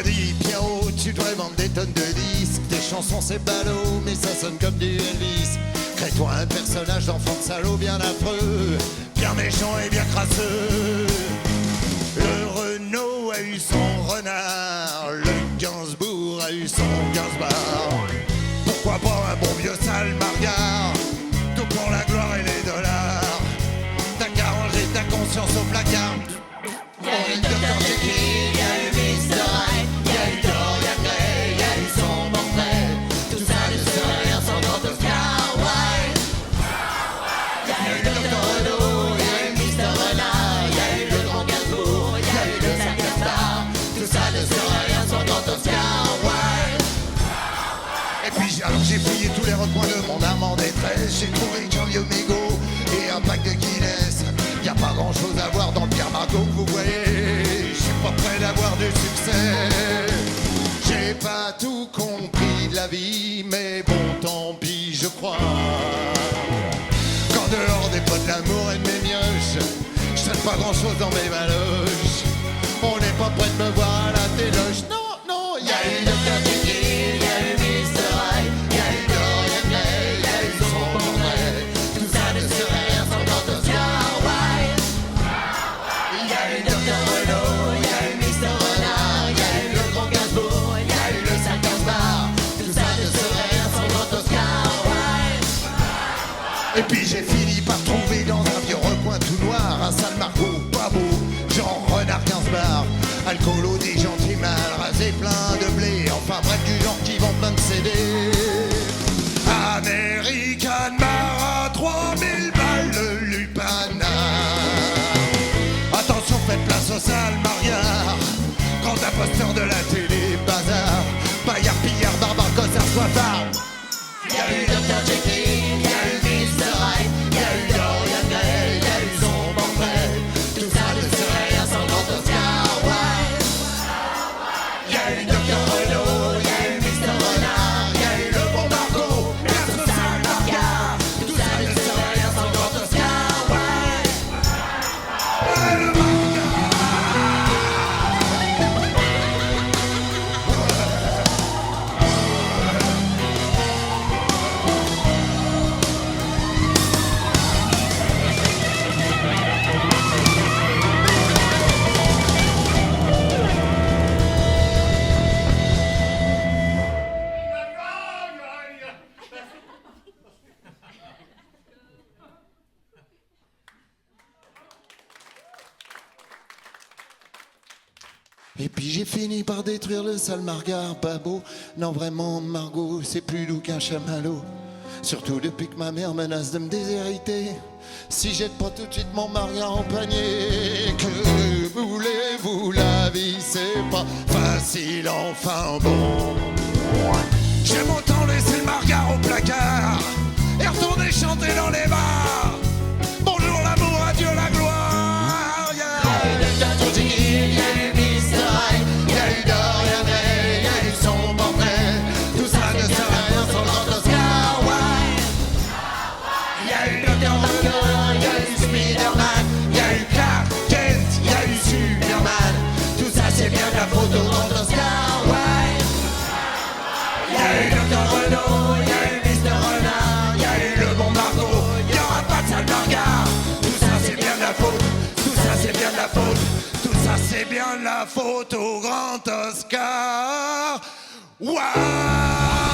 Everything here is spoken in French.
dit Pierrot, tu devrais vendre des tonnes de disques. Tes chansons c'est ballot, mais ça sonne comme du Elvis. Crée-toi un personnage d'enfant de salaud bien affreux, bien méchant et bien crasseux. Le Renault a eu son renard, le Gainsbourg a eu son Gainsbar. Pourquoi pas un bon vieux sale Margard, tout pour la gloire et les dollars. T'as qu'à ranger ta conscience au placard. Y'a eu Dr. Jekyll, y'a eu Mr. Hyde, y'a eu Dorian Gray, y'a eu son portrait. Tout ça ne serait rien sans grand Oscar Wilde. Y'a eu Dr. Renault, y'a eu Mr. Renard, y'a eu le grand Gainsbourg, y'a eu le Sac Gaspard. Tout ça ne serait rien sans grand Oscar Wilde. Et puis alors j'ai fouillé tous les recoins de mon âme en détresse. J'ai trouvé qu'un vieux mégot et un pack de Guinness. Y a pas grand chose à voir dans le Pierre Margot que vous voyez. Je suis pas prêt d'avoir du succès. J'ai pas tout compris de la vie, mais bon tant pis je crois. Qu'en dehors des pots de l'amour et de mes mioches, je traîne pas grand chose dans mes valoches. On n'est pas prêt de me voir à la téloche. Non, non, y a eu Dr. Jekyll, y'a eu Mr. Hyde, y'a eu Dorian Gray, y'a eu son portrait. Tout ça ne serait rien sans grand Oscar Wilde. Y'a eu Dr. Renault, y'a eu Mr. Renard, y'a eu le grand Gainsbourg, y'a eu le Sac Gaspard. Tout ça ne serait rien sans grand Oscar Wilde. Et puis j'ai fini par trouver dans un vieux recoin tout noir un sale Margot pas beau, genre renard 15 bars. Alcoolo, des gentils mal rasés, plein de blé. Enfin bref, du genre qui vend plein de CD. American Bar à 3000 balles le Lupana. Attention, faites place au sale Mariard, grand imposteur de la télé, bazar. Paillard, pillard, barbare, gossard, soifard. Y'a eu Dr. Jekyll, y'a eu Mr. Hyde, y'a eu Dorian Gray, y'a eu son portrait. Tout ça ne serait rien sans grand Oscar Wilde. Y'a eu Dr. Renault, y'a eu Mr. Renard, y'a eu le bon Margot, merci au sale Margard. Tout ça ne serait rien sans grand Oscar Wilde. Et puis j'ai fini par détruire le sale Margard, pas beau. Non vraiment Margot, c'est plus doux qu'un chamallow. Surtout depuis que ma mère menace de me déshériter. Si jette pas tout de suite mon Margard en panier. Que voulez-vous, la vie c'est pas facile, enfin bon. J'aime autant laisser le Margard au placard et retourner chanter dans les bars. Bonjour l'amour, adieu la gloire. Y'a eu Dr. Jekyll, y'a eu Mr. Hyde, y'a eu Dorian Gray, y'a eu son portrait. Tout ça ne serait rien sans grand Oscar Wilde. Y'a eu Dr. Renault, y'a eu Spider-Man, y'a eu Clark Kent, y'a eu Superman. Tout ça c'est bien de la faute au grand Oscar Wilde. Y'a eu Dr. Renault, y'a eu Mr. Renard, y'a eu le bon Margot, y'aura pas de sale Margard. Tout ça c'est bien de la faute, tout ça c'est bien de la faute. Tout ça c'est bien de la faute au grand Oscar. Waouh!